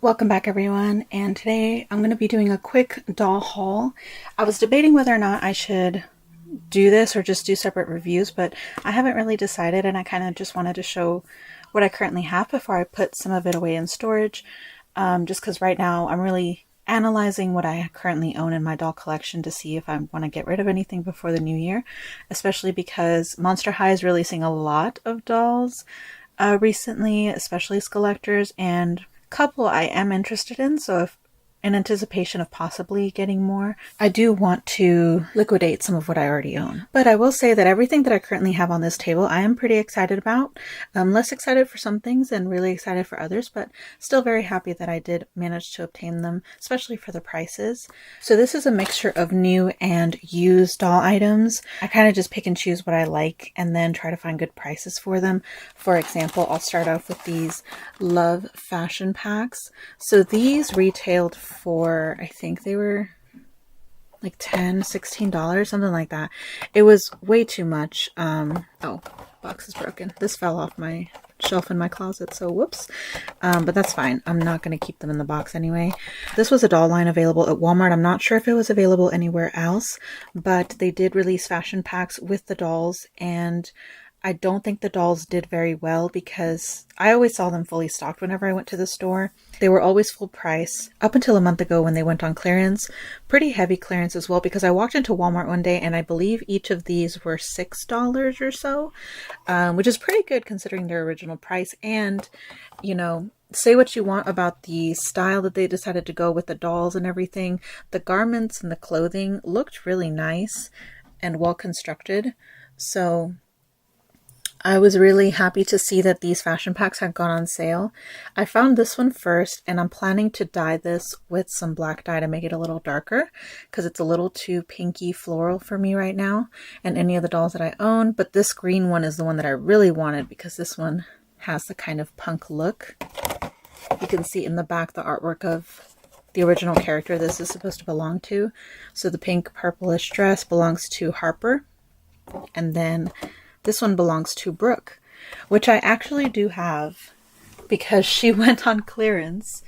Welcome back everyone, and today I'm going to be doing a quick doll haul. I was debating whether or not I should do this or just do separate reviews, but I haven't really decided, and I kind of just wanted to show what I currently have before I put some of it away in storage, just because right now I'm really analyzing what I currently own in my doll collection to see if I want to get rid of anything before the new year, especially because Monster High is releasing a lot of dolls recently, especially Skullectors, and couple I am interested in, so if in anticipation of possibly getting more, I do want to liquidate some of what I already own. But I will say that everything that I currently have on this table I am pretty excited about. I'm less excited for some things and really excited for others, but still very happy that I did manage to obtain them, especially for the prices. So this is a mixture of new and used doll items. I kind of just pick and choose what I like and then try to find good prices for them. For example, I'll start off with these LUV fashion packs. So these retailed for, I think they were like $16, something like that. It was way too much. Oh, box is broken. This fell off my shelf in my closet, so whoops. But that's fine. I'm not going to keep them in the box anyway. This was a doll line available at Walmart. I'm not sure if it was available anywhere else, but they did release fashion packs with the dolls, and I don't think the dolls did very well because I always saw them fully stocked whenever I went to the store. They were always full price up until a month ago when they went on clearance. Pretty heavy clearance as well, because I walked into Walmart one day and I believe each of these were $6 or so, which is pretty good considering their original price. And, you know, say what you want about the style that they decided to go with the dolls and everything. The garments and the clothing looked really nice and well constructed. So I was really happy to see that these fashion packs had gone on sale. I found this one first, and I'm planning to dye this with some black dye to make it a little darker because it's a little too pinky floral for me right now and any of the dolls that I own. But this green one is the one that I really wanted because this one has the kind of punk look. You can see in the back the artwork of the original character this is supposed to belong to. So the pink purplish dress belongs to Harper, and then this one belongs to Brooke, which I actually do have because she went on clearance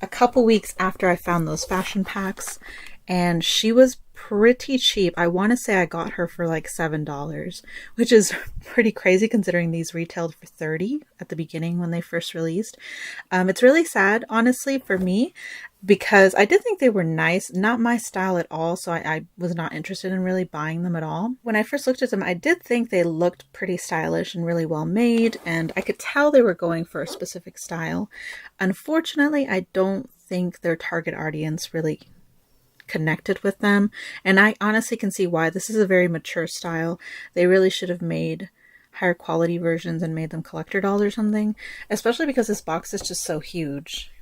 a couple weeks after I found those fashion packs, and she was pretty cheap. I want to say I got her for like $7, which is pretty crazy considering these retailed for $30 at the beginning when they first released. It's really sad, honestly, for me, because I did think they were nice, not my style at all, so I was not interested in really buying them at all. When I first looked at them, I did think they looked pretty stylish and really well made, and I could tell they were going for a specific style. Unfortunately, I don't think their target audience really connected with them, and I honestly can see why. This is a very mature style. They really should have made higher quality versions and made them collector dolls or something, especially because this box is just so huge.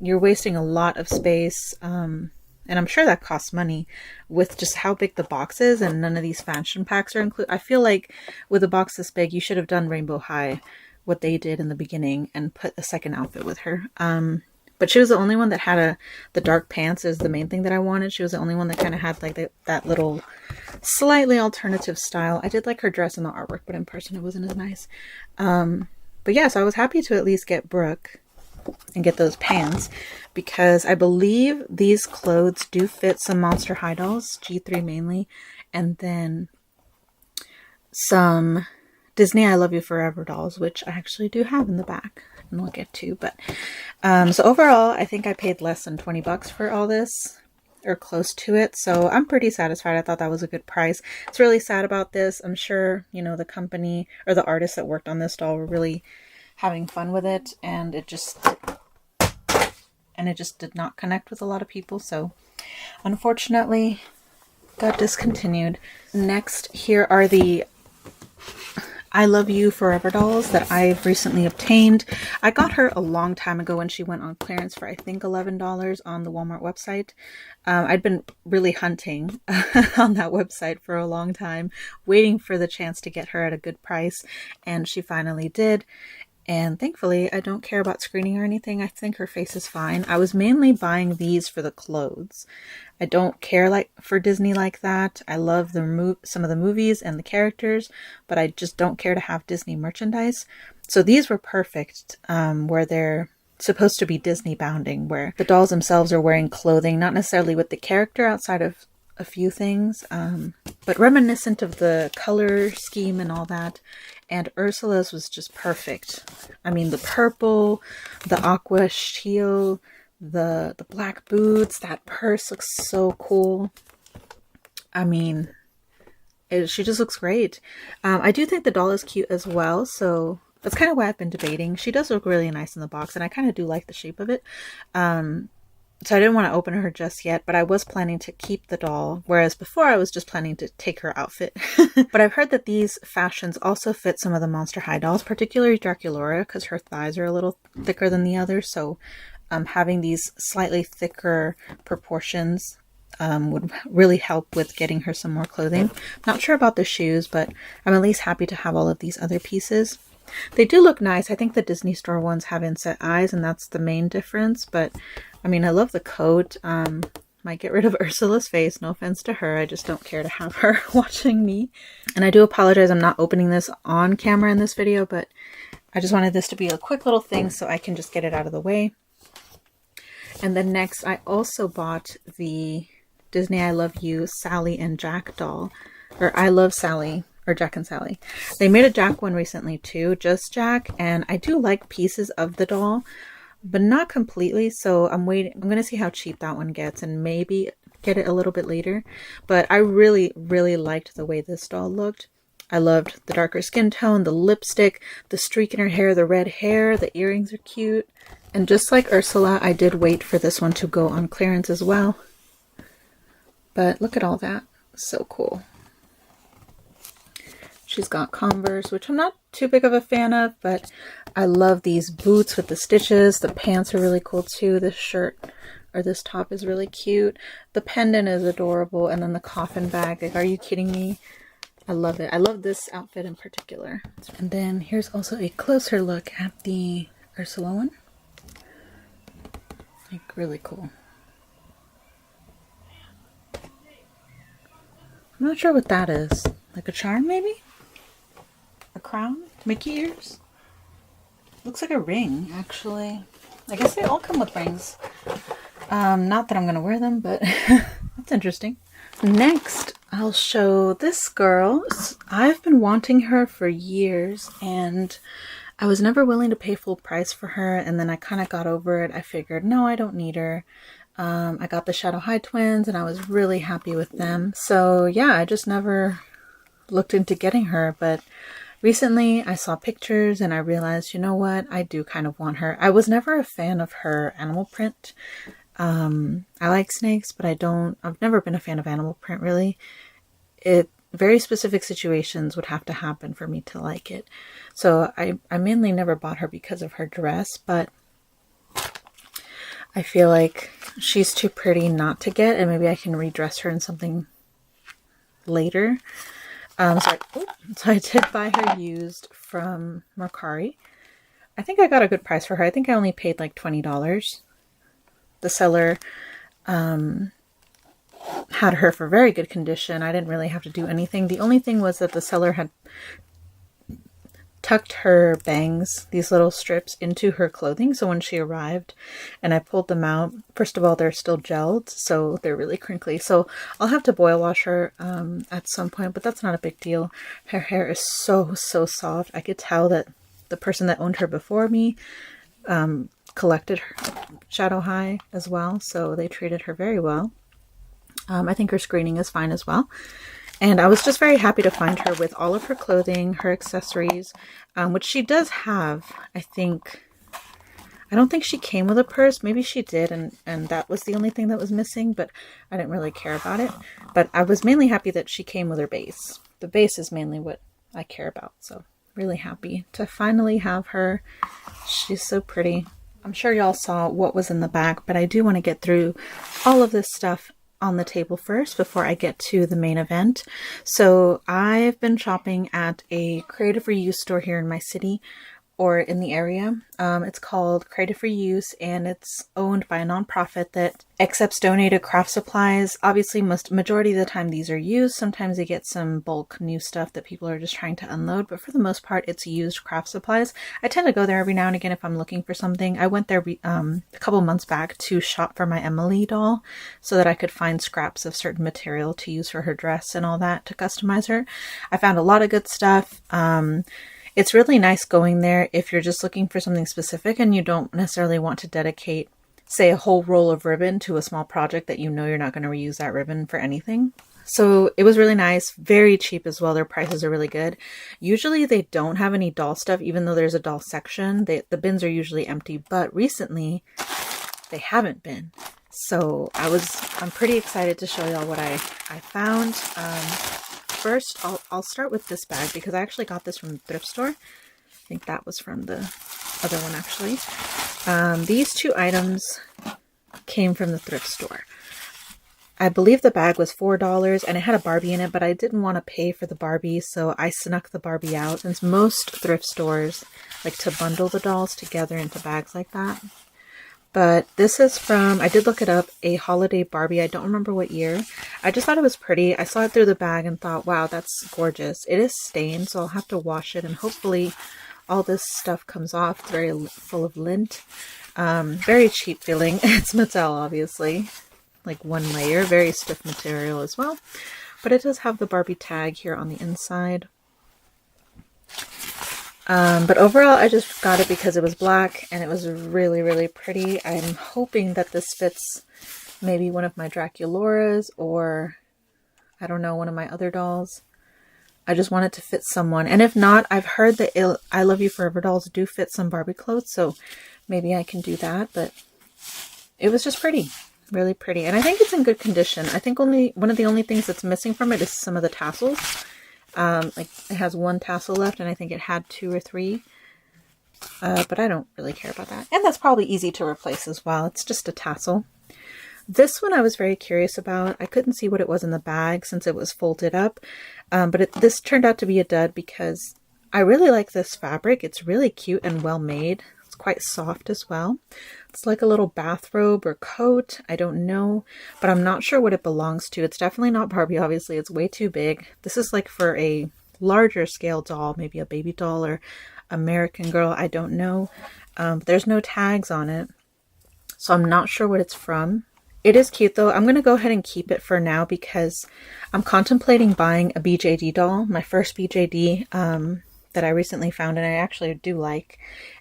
You're wasting a lot of space, and I'm sure that costs money with just how big the box is, and none of these fashion packs are included. I feel like with a box this big, you should have done Rainbow High, what they did in the beginning, and put a second outfit with her. But she was the only one that had the dark pants is the main thing that I wanted. She was the only one that kind of had like that little slightly alternative style. I did like her dress in the artwork, but in person it wasn't as nice. But yeah, so I was happy to at least get Brooke and get those pants because I believe these clothes do fit some Monster High dolls, G3 mainly, and then some Disney I Love You Forever dolls, which I actually do have in the back and we'll get to. But so overall I think I paid less than $20 for all this, or close to it, so I'm pretty satisfied. I thought that was a good price. It's really sad about this. I'm sure, you know, the company or the artists that worked on this doll were really having fun with it, and it just did not connect with a lot of people, so unfortunately got discontinued. Next, here are the I Love You Forever dolls that I've recently obtained. I got her a long time ago when she went on clearance for I think $11 on the Walmart website. I'd been really hunting on that website for a long time, waiting for the chance to get her at a good price, and she finally did. And thankfully, I don't care about screening or anything. I think her face is fine. I was mainly buying these for the clothes. I don't care like for Disney like that. I love some of the movies and the characters, but I just don't care to have Disney merchandise. So these were perfect, where they're supposed to be Disney bounding, where the dolls themselves are wearing clothing, not necessarily with the character outside of a few things, but reminiscent of the color scheme and all that. And Ursula's was just perfect. I mean, the purple, the aqua teal, the black boots, that purse looks so cool. I mean, she just looks great. I do think the doll is cute as well, so that's kind of why I've been debating. She does look really nice in the box, and I kind of do like the shape of it. So I didn't want to open her just yet, but I was planning to keep the doll, whereas before I was just planning to take her outfit. But I've heard that these fashions also fit some of the Monster High dolls, particularly Draculaura, because her thighs are a little thicker than the others. So having these slightly thicker proportions would really help with getting her some more clothing. Not sure about the shoes, but I'm at least happy to have all of these other pieces. They do look nice. I think the Disney Store ones have inset eyes, and that's the main difference. But I mean, I love the coat. Might get rid of Ursula's face. No offense to her. I just don't care to have her watching me. And I do apologize. I'm not opening this on camera in this video, but I just wanted this to be a quick little thing so I can just get it out of the way. And then next, I also bought the Disney I Love You Sally and Jack doll, or I Love Sally, or Jack and Sally. They made a Jack one recently too, just Jack, and I do like pieces of the doll, but not completely, so I'm gonna see how cheap that one gets and maybe get it a little bit later. But I really liked the way this doll looked. I loved the darker skin tone, the lipstick, the streak in her hair, the red hair, the earrings are cute. And just like Ursula, I did wait for this one to go on clearance as well. But look at all that, so cool. She's got Converse, which I'm not too big of a fan of, but I love these boots with the stitches. The pants are really cool too. This shirt, or this top, is really cute. The pendant is adorable, and then the coffin bag. Like, are you kidding me? I love it. I love this outfit in particular. And then here's also a closer look at the Ursula one. Like, really cool. I'm not sure what that is. Like a charm, maybe? A crown? Mickey ears? Looks like a ring, actually. I guess they all come with rings. Not that I'm going to wear them, but that's interesting. Next, I'll show this girl. I've been wanting her for years, and I was never willing to pay full price for her, and then I kind of got over it. I figured, no, I don't need her. I got the Shadow High twins, and I was really happy with them. So yeah, I just never looked into getting her, but recently I saw pictures and I realized, you know what, I do kind of want her. I was never a fan of her animal print. I like snakes, but I've never been a fan of animal print, really. Very specific situations would have to happen for me to like it. So I mainly never bought her because of her dress, but I feel like she's too pretty not to get, and maybe I can redress her in something later. So I did buy her used from Mercari. I think I got a good price for her. I think I only paid like $20. The seller had her for very good condition. I didn't really have to do anything. The only thing was that the seller had tucked her bangs, these little strips, into her clothing. So when she arrived and I pulled them out, first of all, they're still gelled, so they're really crinkly. So I'll have to boil wash her at some point, but that's not a big deal. Her hair is so soft. I could tell that the person that owned her before me collected her Shadow High as well, so they treated her very well. I think her screening is fine as well. And I was just very happy to find her with all of her clothing, her accessories, which she does have. I don't think she came with a purse. Maybe she did, and that was the only thing that was missing, but I didn't really care about it. But I was mainly happy that she came with her base. The base is mainly what I care about, so really happy to finally have her. She's so pretty. I'm sure y'all saw what was in the back, but I do want to get through all of this stuff on the table first before I get to the main event. So I've been shopping at a creative reuse store here in my city. or in the area. It's called Creative for Use, and it's owned by a nonprofit that accepts donated craft supplies. Obviously, majority of the time these are used. Sometimes they get some bulk new stuff that people are just trying to unload, but for the most part, it's used craft supplies. I tend to go there every now and again if I'm looking for something. I went there a couple months back to shop for my Emily doll so that I could find scraps of certain material to use for her dress and all that to customize her. I found a lot of good stuff. It's really nice going there if you're just looking for something specific and you don't necessarily want to dedicate, say, a whole roll of ribbon to a small project that you know you're not going to reuse that ribbon for anything. So it was really nice, very cheap as well. Their prices are really good. Usually they don't have any doll stuff, even though there's a doll section. The bins are usually empty, but recently they haven't been. So I'm pretty excited to show y'all what I found. First, I'll start with this bag because I actually got this from the thrift store. I think that was from the other one actually. These two items came from the thrift store. I believe the bag was $4 and it had a Barbie in it, but I didn't want to pay for the Barbie, so I snuck the Barbie out, since most thrift stores like to bundle the dolls together into bags like that. But this is from, I did look it up, a holiday Barbie. I don't remember what year. I just thought it was pretty. I saw it through the bag and thought, wow, that's gorgeous. It is stained, so I'll have to wash it, and hopefully all this stuff comes off. It's very full of lint. Very cheap feeling. It's Mattel, obviously. Like one layer. Very stiff material as well. But it does have the Barbie tag here on the inside. But overall, I just got it because it was black and it was really, really pretty. I'm hoping that this fits maybe one of my Draculaura's, or I don't know, one of my other dolls. I just want it to fit someone. And if not, I've heard that I Love You Forever dolls do fit some Barbie clothes, so maybe I can do that. But it was just pretty, really pretty. And I think it's in good condition. I think one of the only things that's missing from it is some of the tassels. Like it has one tassel left, and I think it had 2 or 3, but I don't really care about that. And that's probably easy to replace as well. It's just a tassel. This one I was very curious about. I couldn't see what it was in the bag since it was folded up, but this turned out to be a dud because I really like this fabric. It's really cute and well made. It's quite soft as well. It's like a little bathrobe or coat. I don't know, but I'm not sure what it belongs to. It's definitely not Barbie, obviously. It's way too big. This is like for a larger scale doll, maybe a baby doll or American Girl. I don't know. There's no tags on it, so I'm not sure what it's from. It is cute though. I'm going to go ahead and keep it for now because I'm contemplating buying a BJD doll, my first BJD that I recently found, and I actually do like.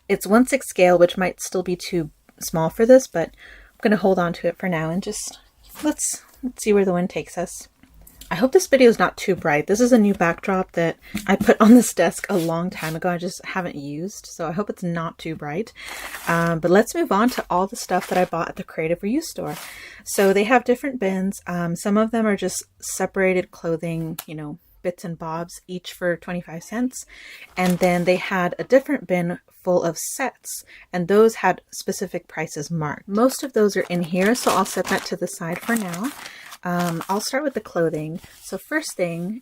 It's 1/6 scale, which might still be too small for this, but I'm going to hold on to it for now and just let's see where the wind takes us. I hope this video is not too bright. This is a new backdrop that I put on this desk a long time ago. I just haven't used, so I hope it's not too bright. But let's move on to all the stuff that I bought at the Creative Reuse store. So they have different bins. Some of them are just separated clothing, you know, bits and bobs, each for 25 cents. And then they had a different bin full of sets, and those had specific prices marked. Most of those are in here, so I'll set that to the side for now. I'll start with the clothing. So first thing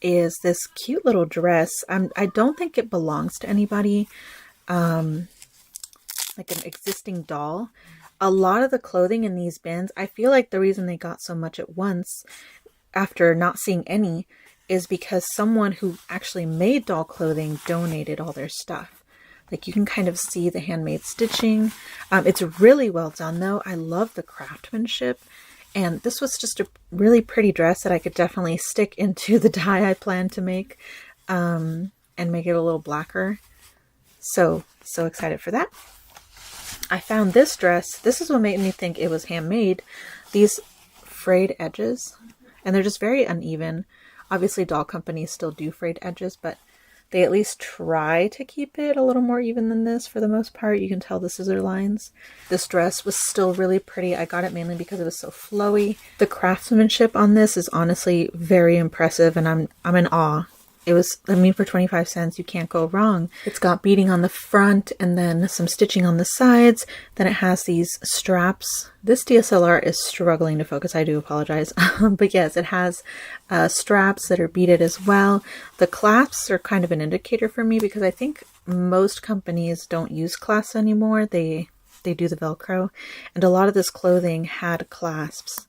is this cute little dress. I don't think it belongs to anybody, like an existing doll. A lot of the clothing in these bins, I feel like the reason they got so much at once after not seeing any is because someone who actually made doll clothing donated all their stuff. Like you can kind of see the handmade stitching. It's really well done though. I love the craftsmanship. And this was just a really pretty dress that I could definitely stick into the dye I plan to make and make it a little blacker. So excited for that. I found this dress. This is what made me think it was handmade. These frayed edges, and they're just very uneven. Obviously doll companies still do frayed edges, but they at least try to keep it a little more even than this for the most part. You can tell the scissor lines. This dress was still really pretty. I got it mainly because it was so flowy. The craftsmanship on this is honestly very impressive, and I'm in awe it was, I mean, for 25 cents, you can't go wrong. It's got beading on the front and then some stitching on the sides. Then it has these straps. This DSLR is struggling to focus. I do apologize. But yes, it has straps that are beaded as well. The clasps are kind of an indicator for me because I think most companies don't use clasps anymore. They do the Velcro. And a lot of this clothing had clasps.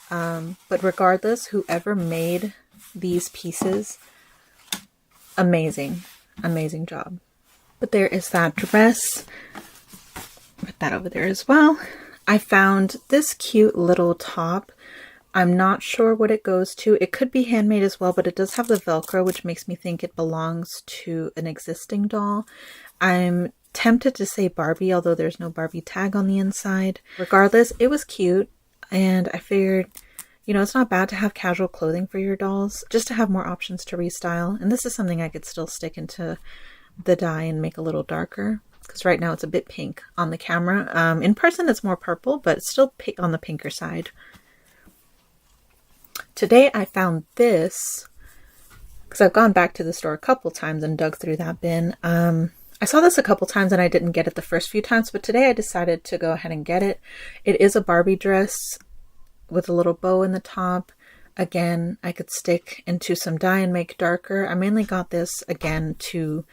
But regardless, whoever made these pieces, amazing job. But there is that dress. Put that over there as well. I found this cute little top. I'm not sure what it goes to. It could be handmade as well, but it does have the Velcro, which makes me think it belongs to an existing doll. I'm tempted to say Barbie, although there's no Barbie tag on the inside. Regardless, it was cute, and I figured, you know, it's not bad to have casual clothing for your dolls, just to have more options to restyle. And this is something I could still stick into the dye and make a little darker, because right now it's a bit pink on the camera. In person it's more purple, but it's still pink on the pinker side. Today I found this, because I've gone back to the store a couple times and dug through that bin. I saw this a couple times and I didn't get it the first few times, but today I decided to go ahead and get it. It is a Barbie dress with a little bow in the top. Again, I could stick into some dye and make darker. I mainly got this again to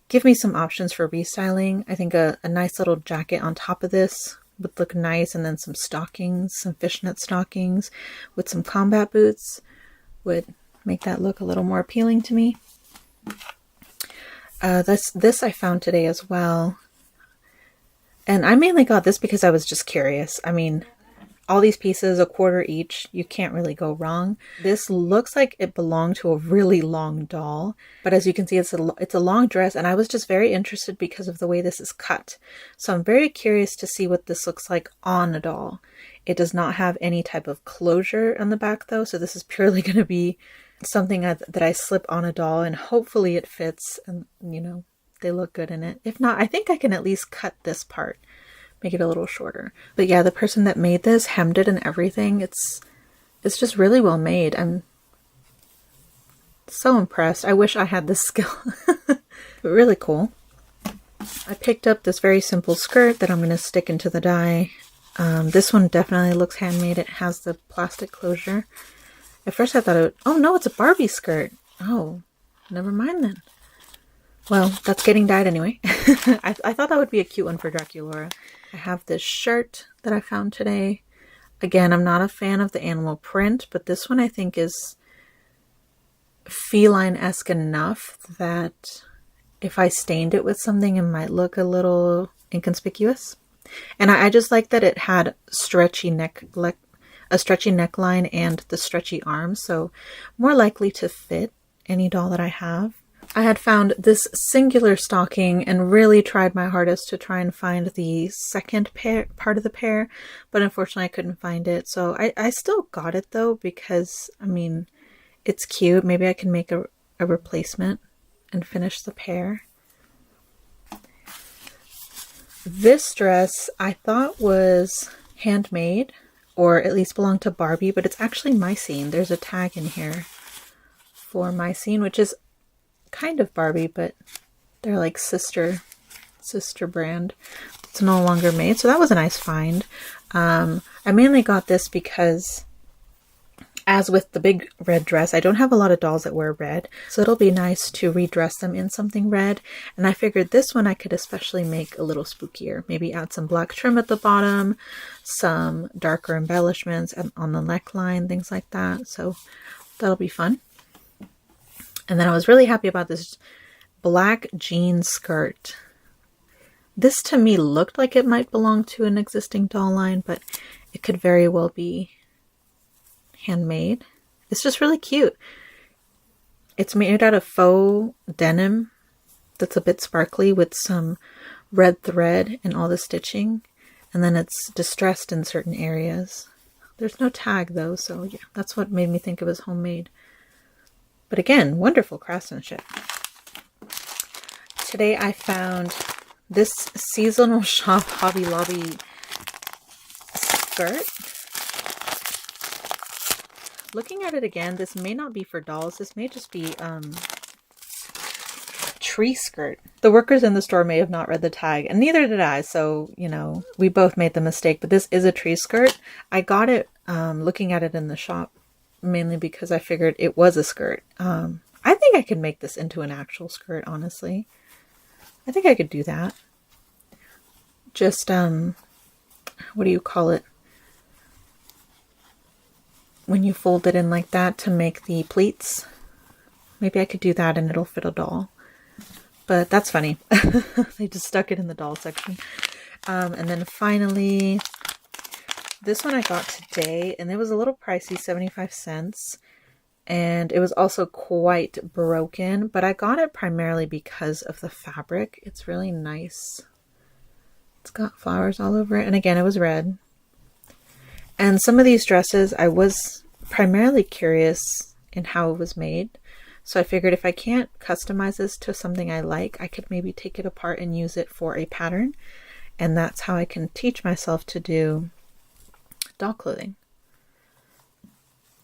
give me some options for restyling. I think a nice little jacket on top of this would look nice, and then some stockings, some fishnet stockings with some combat boots would make that look a little more appealing to me. This I found today as well, and I mainly got this because I was just curious. I mean, all these pieces, $1/4 each, you can't really go wrong. This looks like it belonged to a really long doll, but as you can see, it's a long dress, and I was just very interested because of the way this is cut. So I'm very curious to see what this looks like on a doll. It does not have any type of closure on the back though, so this is purely going to be something that I slip on a doll, and hopefully it fits and, you know, they look good in it. If not, I think I can at least cut this part, make it a little shorter. But yeah, the person that made this hemmed it and everything. It's just really well made. I'm so impressed. I wish I had this skill. But really cool. I picked up this very simple skirt that I'm going to stick into the dye. This one definitely looks handmade. It has the plastic closure. At first I thought it would, oh no, it's a Barbie skirt. Oh, never mind then. Well, that's getting dyed anyway. I thought that would be a cute one for Draculaura. I have this shirt that I found today. Again, I'm not a fan of the animal print, but this one I think is feline-esque enough that if I stained it with something, it might look a little inconspicuous. And I just like that it had a stretchy neckline and the stretchy arms, so more likely to fit any doll that I have. I had found this singular stocking and really tried my hardest to try and find the second part of the pair, but unfortunately I couldn't find it. So I still got it though, because I mean, it's cute. Maybe I can make a replacement and finish the pair. This dress I thought was handmade, or at least belonged to Barbie, but it's actually Mycene. There's a tag in here for Mycene, which is kind of Barbie, but they're like sister brand. It's no longer made, so that was a nice find. I mainly got this because, as with the big red dress, I don't have a lot of dolls that wear red, so it'll be nice to redress them in something red. And I figured this one I could especially make a little spookier. Maybe add some black trim at the bottom, some darker embellishments on the neckline, things like that. So that'll be fun. And then I was really happy about this black jean skirt. This to me looked like it might belong to an existing doll line, but it could very well be handmade. It's just really cute. It's made out of faux denim that's a bit sparkly with some red thread and all the stitching. And then it's distressed in certain areas. There's no tag though, so yeah, that's what made me think it was homemade. But again, wonderful craftsmanship. Today I found this seasonal shop Hobby Lobby skirt. Looking at it again, this may not be for dolls. This may just be tree skirt. The workers in the store may have not read the tag, and neither did I, so, you know, we both made the mistake, but this is a tree skirt. I got it looking at it in the shop, mainly because I figured it was a skirt. I think I could make this into an actual skirt, honestly. I think I could do that. Just, what do you call it? When you fold it in like that to make the pleats. Maybe I could do that and it'll fit a doll. But that's funny. They just stuck it in the doll section. And then finally, this one I got today, and it was a little pricey, 75 cents. And it was also quite broken, but I got it primarily because of the fabric. It's really nice. It's got flowers all over it. And again, it was red. And some of these dresses, I was primarily curious in how it was made. So I figured if I can't customize this to something I like, I could maybe take it apart and use it for a pattern. And that's how I can teach myself to do doll clothing.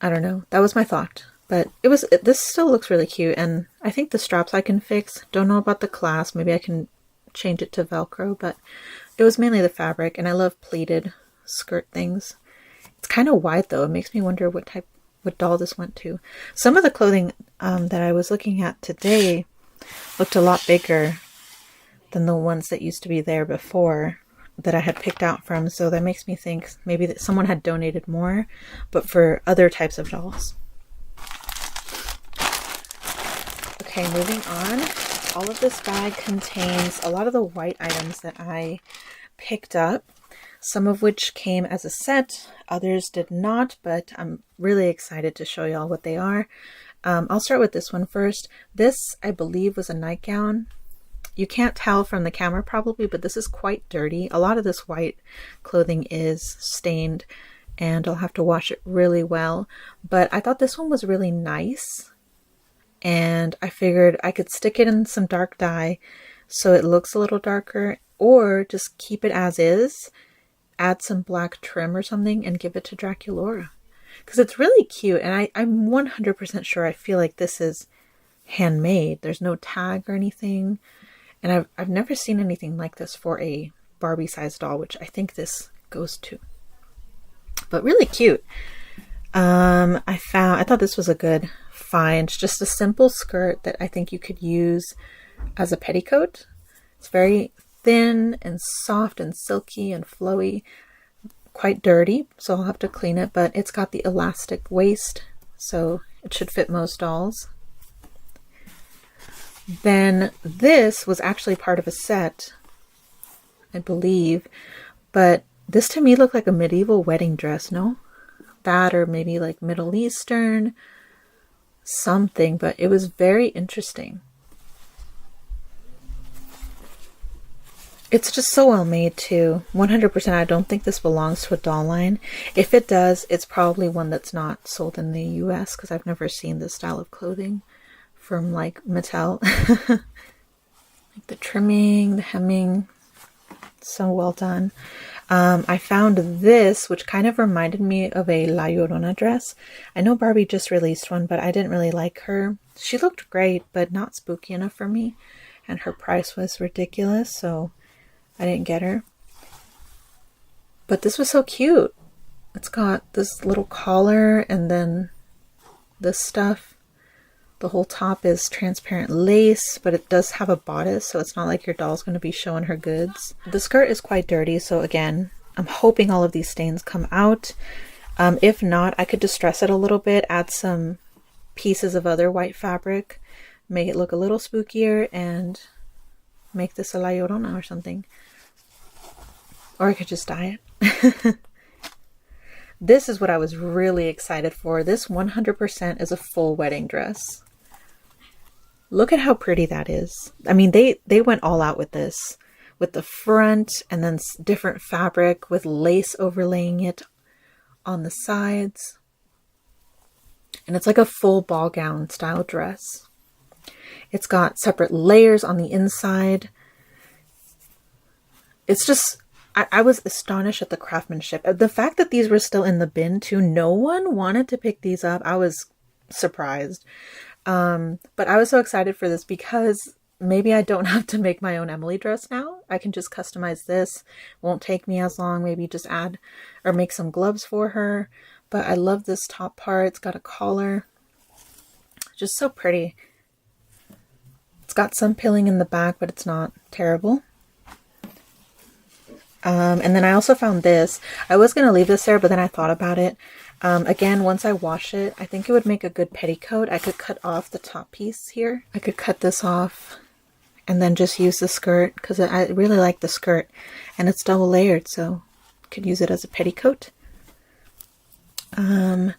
I don't know. That was my thought. But this still looks really cute. And I think the straps I can fix. Don't know about the clasp. Maybe I can change it to Velcro. But it was mainly the fabric. And I love pleated skirt things. It's kind of wide though. It makes me wonder what doll this went to. Some of the clothing that I was looking at today looked a lot bigger than the ones that used to be there before that I had picked out from. So that makes me think maybe that someone had donated more, but for other types of dolls. Okay, moving on. All of this bag contains a lot of the white items that I picked up. Some of which came as a set, others did not, but I'm really excited to show y'all what they are. I'll start with this one first. This, I believe, was a nightgown. You can't tell from the camera probably, but this is quite dirty. A lot of this white clothing is stained, and I'll have to wash it really well. But I thought this one was really nice, and I figured I could stick it in some dark dye so it looks a little darker, or just keep it as is. Add some black trim or something and give it to Draculaura. Because it's really cute. And I'm 100% sure I feel like this is handmade. There's no tag or anything. And I've never seen anything like this for a Barbie sized doll, which I think this goes to. But really cute. I thought this was a good find. Just a simple skirt that I think you could use as a petticoat. It's very thin and soft and silky and flowy, quite dirty, so I'll have to clean it, but it's got the elastic waist, so it should fit most dolls. Then this was actually part of a set, I believe, but this to me looked like a medieval wedding dress, no? That or maybe like Middle Eastern, something, but it was very interesting. It's just so well made too. 100% I don't think this belongs to a doll line. If it does, it's probably one that's not sold in the US because I've never seen this style of clothing from like Mattel. Like the trimming, the hemming, so well done. I found this, which kind of reminded me of a La Llorona dress. I know Barbie just released one, but I didn't really like her. She looked great, but not spooky enough for me. And her price was ridiculous, so I didn't get her. But this was so cute. It's got this little collar and then this stuff. The whole top is transparent lace, but it does have a bodice, so it's not like your doll's going to be showing her goods. The skirt is quite dirty, so again, I'm hoping all of these stains come out. If not, I could distress it a little bit, add some pieces of other white fabric, make it look a little spookier, and make this a La Llorona or something. Or I could just dye it. This is what I was really excited for. This 100% is a full wedding dress. Look at how pretty that is. I mean, they went all out with this. With the front and then different fabric with lace overlaying it on the sides. And it's like a full ball gown style dress. It's got separate layers on the inside. It's just, I was astonished at the craftsmanship. The fact that these were still in the bin too, no one wanted to pick these up. I was surprised. But I was so excited for this because maybe I don't have to make my own Emily dress now. I can just customize this. Won't take me as long. Maybe just add or make some gloves for her. But I love this top part. It's got a collar. Just so pretty. It's got some pilling in the back, but it's not terrible. And then I also found this. I was going to leave this there, but then I thought about it. Again, once I wash it, I think it would make a good petticoat. I could cut off the top piece here. I could cut this off and then just use the skirt because I really like the skirt and it's double layered, so I could use it as a petticoat. I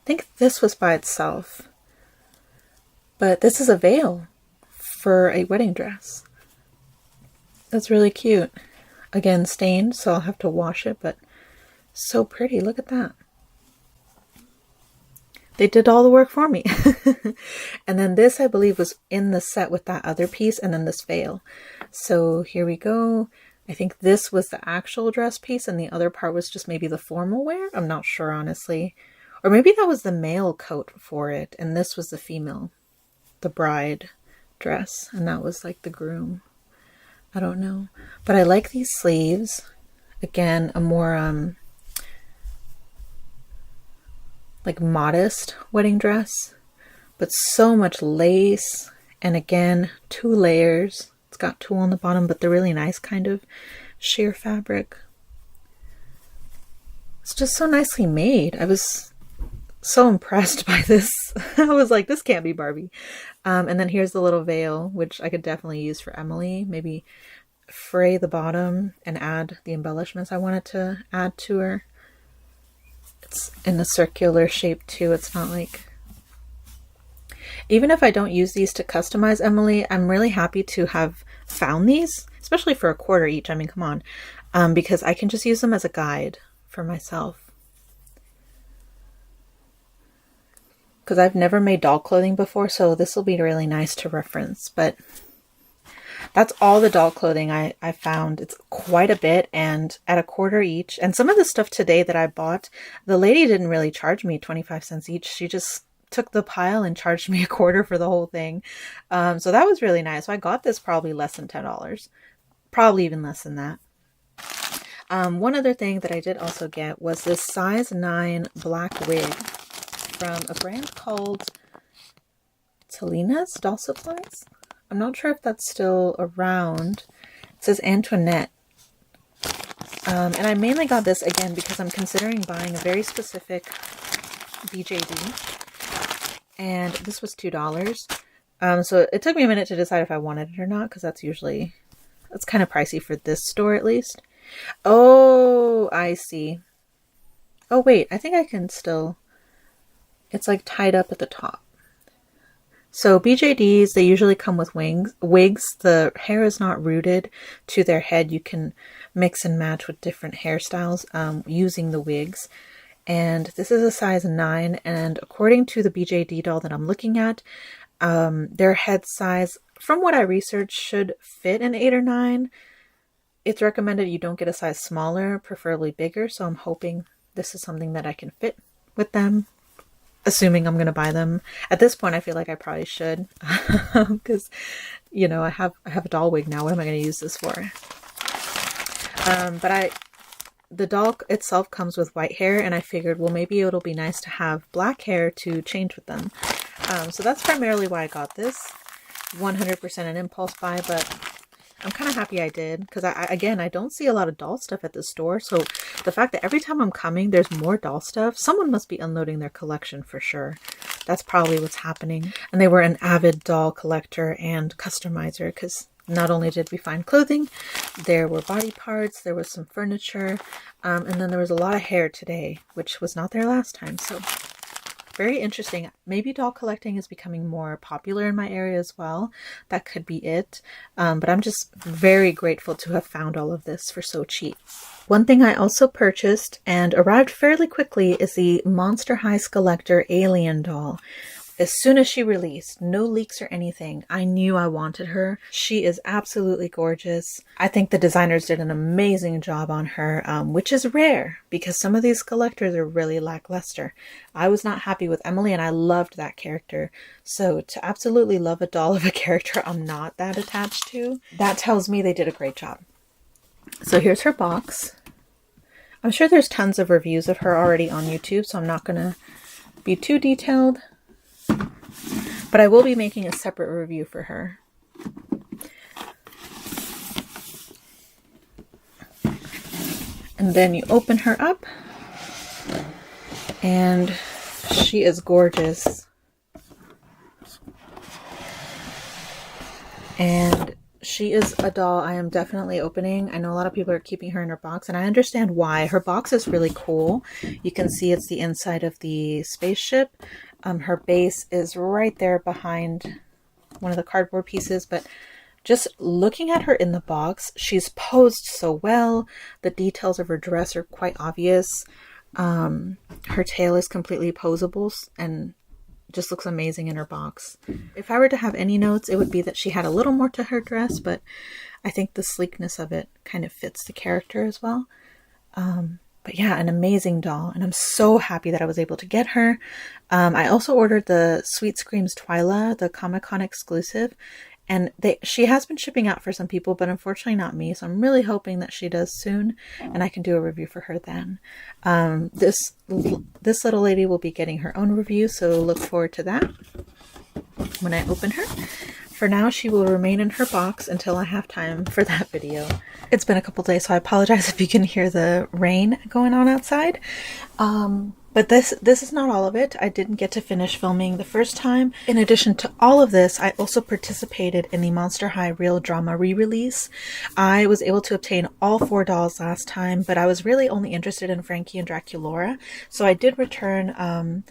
think this was by itself, but this is a veil for a wedding dress. That's really cute. Again, stained, so I'll have to wash it, but so pretty. Look at that. They did all the work for me. And then this, I believe, was in the set with that other piece and then this veil. So here we go. I think this was the actual dress piece and the other part was just maybe the formal wear. I'm not sure, honestly. Or maybe that was the male coat for it and this was the female, the bride dress, and that was like the groom. I don't know. But I like these sleeves. Again, a more like modest wedding dress, but so much lace, and again 2 layers. It's got tulle on the bottom, but they're really nice kind of sheer fabric. It's just so nicely made. I was so impressed by this. I was like, this can't be Barbie. And then here's the little veil, which I could definitely use for Emily. Maybe fray the bottom and add the embellishments I wanted to add to her. It's in a circular shape too. It's not like... Even if I don't use these to customize Emily, I'm really happy to have found these, especially for $1/4 each. I mean, come on. Because I can just use them as a guide for myself. Because I've never made doll clothing before, so this will be really nice to reference. But that's all the doll clothing I found. It's quite a bit, and at $1/4 each. And some of the stuff today that I bought, the lady didn't really charge me 25 cents each. She just took the pile and charged me $1/4 for the whole thing. So that was really nice. So I got this probably less than $10. Probably even less than that. One other thing that I did also get was this size 9 black wig from a brand called Talina's Doll Supplies. I'm not sure if that's still around. It says Antoinette. And I mainly got this again because I'm considering buying a very specific BJD. And this was $2. So it took me a minute to decide if I wanted it or not, because that's kind of pricey for this store at least. Oh, I see. Oh wait, I think I can still... It's like tied up at the top. So BJDs, they usually come with wigs. The hair is not rooted to their head. You can mix and match with different hairstyles using the wigs. And this is a size 9. And according to the BJD doll that I'm looking at, their head size, from what I researched, should fit an 8 or 9. It's recommended you don't get a size smaller, preferably bigger. So I'm hoping this is something that I can fit with them. Assuming I'm going to buy them. At this point, I feel like I probably should. Because, you know, I have a doll wig now. What am I going to use this for? But the doll itself comes with white hair. And I figured, well, maybe it'll be nice to have black hair to change with them. So that's primarily why I got this. 100% an impulse buy. But I'm kind of happy I did. Because, again, I don't see a lot of doll stuff at the store. So the fact that every time I'm coming, there's more doll stuff. Someone must be unloading their collection for sure. That's probably what's happening. And they were an avid doll collector and customizer. Because not only did we find clothing, there were body parts. There was some furniture. And then there was a lot of hair today. Which was not there last time. So... very interesting. Maybe doll collecting is becoming more popular in my area as well. That could be it. But I'm just very grateful to have found all of this for so cheap. One thing I also purchased and arrived fairly quickly is the Monster High Skullector Alien doll. As soon as she released, no leaks or anything, I knew I wanted her. She is absolutely gorgeous. I think the designers did an amazing job on her, which is rare because some of these Skullectors are really lackluster. I was not happy with Emily and I loved that character. So to absolutely love a doll of a character I'm not that attached to, that tells me they did a great job. So here's her box. I'm sure there's tons of reviews of her already on YouTube, so I'm not going to be too detailed. But I will be making a separate review for her. And then you open her up. And she is gorgeous. And she is a doll I am definitely opening. I know a lot of people are keeping her in her box, and I understand why. Her box is really cool. You can see it's the inside of the spaceship. Her base is right there behind one of the cardboard pieces, but just looking at her in the box, she's posed so well. The details of her dress are quite obvious. Her tail is completely posable and just looks amazing in her box. If I were to have any notes, it would be that she had a little more to her dress, but I think the sleekness of it kind of fits the character as well. But yeah, an amazing doll, and I'm so happy that I was able to get her. I also ordered the Sweet Screams Twyla, the Comic-Con exclusive, and she has been shipping out for some people, but unfortunately not me, so I'm really hoping that she does soon, and I can do a review for her then. This little lady will be getting her own review, so look forward to that when I open her. For now, she will remain in her box until I have time for that video. It's been a couple days, so I apologize if you can hear the rain going on outside. But this is not all of it. I didn't get to finish filming the first time. In addition to all of this, I also participated in the Monster High Real Drama re-release. I was able to obtain all 4 dolls last time, but I was really only interested in Frankie and Draculaura. So I did return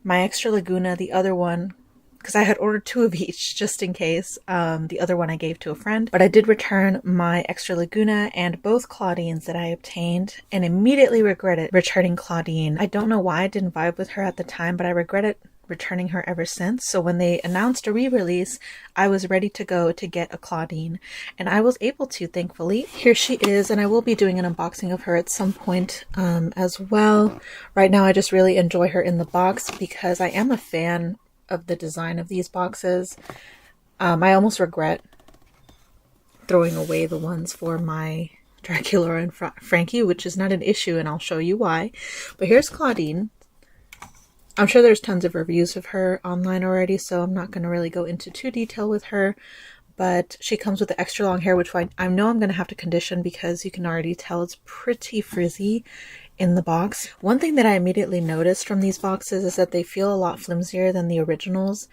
my extra Laguna, the other one, because I had ordered 2 of each just in case. The other one I gave to a friend. But I did return my extra Laguna and both Claudines that I obtained and immediately regretted returning Claudine. I don't know why I didn't vibe with her at the time, but I regretted returning her ever since. So when they announced a re-release, I was ready to go to get a Claudine. And I was able to, thankfully. Here she is, and I will be doing an unboxing of her at some point as well. Right now I just really enjoy her in the box because I am a fan of the design of these boxes. I almost regret throwing away the ones for my Dracula and Frankie, which is not an issue, and I'll show you why. But here's Claudine. I'm sure there's tons of reviews of her online already, so I'm not going to really go into too detail with her. But she comes with the extra long hair, which I know I'm going to have to condition because you can already tell it's pretty frizzy in the box. One thing that I immediately noticed from these boxes is that they feel a lot flimsier than the originals.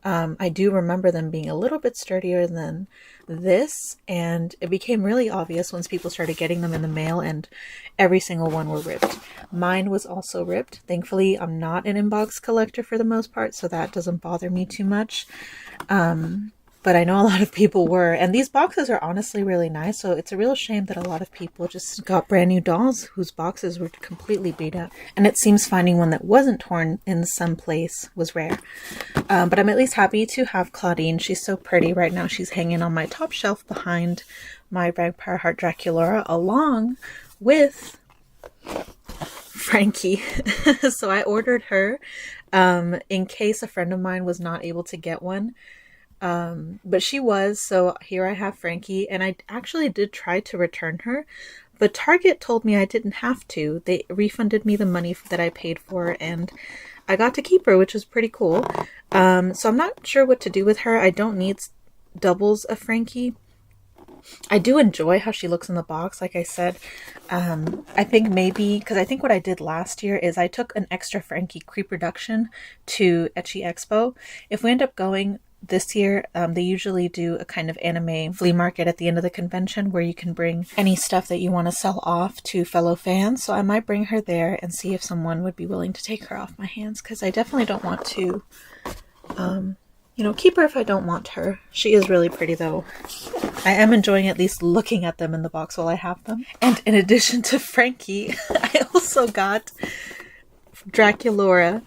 I do remember them being a little bit sturdier than this, and it became really obvious once people started getting them in the mail, and every single one were ripped. Mine was also ripped. Thankfully, I'm not an inbox collector for the most part, so that doesn't bother me too much. But I know a lot of people were, and these boxes are honestly really nice, so it's a real shame that a lot of people just got brand new dolls whose boxes were completely beat up. And it seems finding one that wasn't torn in some place was rare. But I'm at least happy to have Claudine. She's so pretty. Right now she's hanging on my top shelf behind my Vampire Heart Draculaura, along with Frankie. So I ordered her in case a friend of mine was not able to get one. But she was, so here I have Frankie, and I actually did try to return her, but Target told me I didn't have to. They refunded me the money that I paid for, and I got to keep her, which was pretty cool. So I'm not sure what to do with her. I don't need doubles of Frankie. I do enjoy how she looks in the box, like I said. I think maybe, because I think what I did last year is I took an extra Frankie creep reduction to Ecchi Expo. If we end up going this year, they usually do a kind of anime flea market at the end of the convention where you can bring any stuff that you want to sell off to fellow fans. So I might bring her there and see if someone would be willing to take her off my hands, because I definitely don't want to, keep her if I don't want her. She is really pretty though. I am enjoying at least looking at them in the box while I have them. And in addition to Frankie, I also got Draculaura.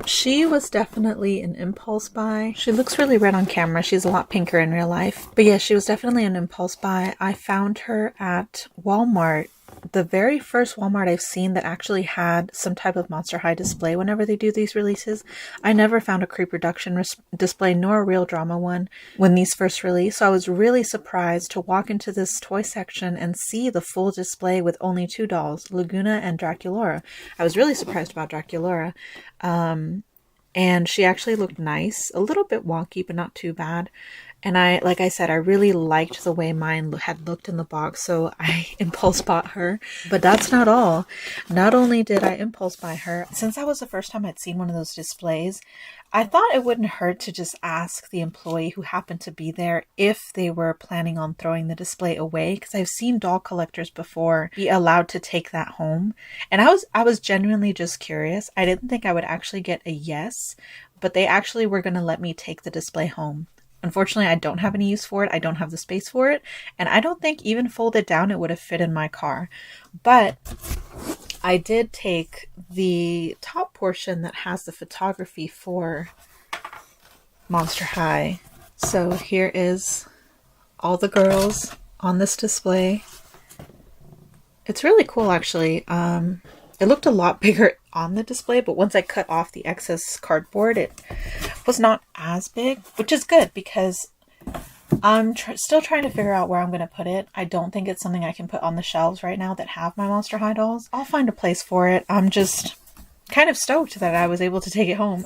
She was definitely an impulse buy. She looks really red on camera. She's a lot pinker in real life. But yeah, she was definitely an impulse buy. I found her at Walmart. The very first Walmart I've seen that actually had some type of Monster High display whenever they do these releases. I never found a creep reduction display nor a real drama one when these first released. So I was really surprised to walk into this toy section and see the full display with only 2 dolls, Laguna and Draculaura. I was really surprised about Draculaura. And she actually looked nice, a little bit wonky, but not too bad. And like I said, I really liked the way mine had looked in the box, so I impulse bought her. But that's not all. Not only did I impulse buy her, since that was the first time I'd seen one of those displays, I thought it wouldn't hurt to just ask the employee who happened to be there if they were planning on throwing the display away, because I've seen doll collectors before be allowed to take that home. And I was genuinely just curious. I didn't think I would actually get a yes, but they actually were going to let me take the display home. Unfortunately, I don't have any use for it. I don't have the space for it. And I don't think even folded down it would have fit in my car. But I did take the top portion that has the photography for Monster High. So here is all the girls on this display. It's really cool, actually. It looked a lot bigger on the display, but once I cut off the excess cardboard, it was not as big, which is good because I'm still trying to figure out where I'm going to put it. I don't think it's something I can put on the shelves right now that have my Monster High dolls. I'll find a place for it. I'm just kind of stoked that I was able to take it home.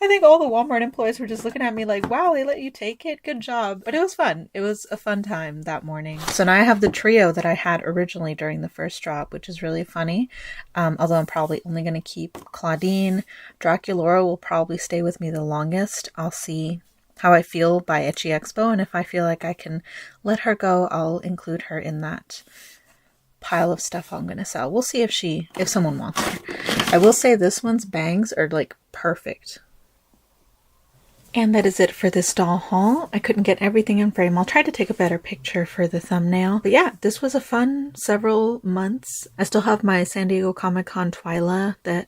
I think all the Walmart employees were just looking at me like, wow, they let you take it? Good job. But it was fun. It was a fun time that morning. So now I have the trio that I had originally during the first drop, which is really funny. Although I'm probably only going to keep Claudine. Draculaura will probably stay with me the longest. I'll see how I feel by Itchy Expo, and if I feel like I can let her go, I'll include her in that pile of stuff I'm going to sell. We'll see if someone wants her. I will say this one's bangs are like perfect. And that is it for this doll haul. I couldn't get everything in frame. I'll try to take a better picture for the thumbnail. But yeah, this was a fun several months. I still have my San Diego Comic-Con Twyla that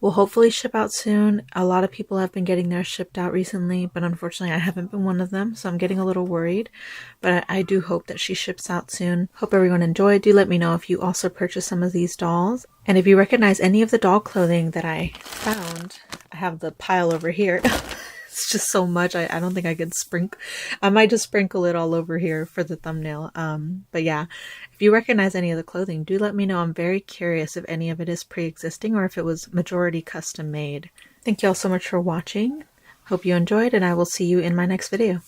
will hopefully ship out soon. A lot of people have been getting theirs shipped out recently, but unfortunately I haven't been one of them, so I'm getting a little worried. But I do hope that she ships out soon. Hope everyone enjoyed. Do let me know if you also purchased some of these dolls. And if you recognize any of the doll clothing that I found, I have the pile over here. It's just so much. I don't think I could sprinkle. I might just sprinkle it all over here for the thumbnail. But yeah, if you recognize any of the clothing, do let me know. I'm very curious if any of it is pre-existing or if it was majority custom made. Thank you all so much for watching. Hope you enjoyed, and I will see you in my next video.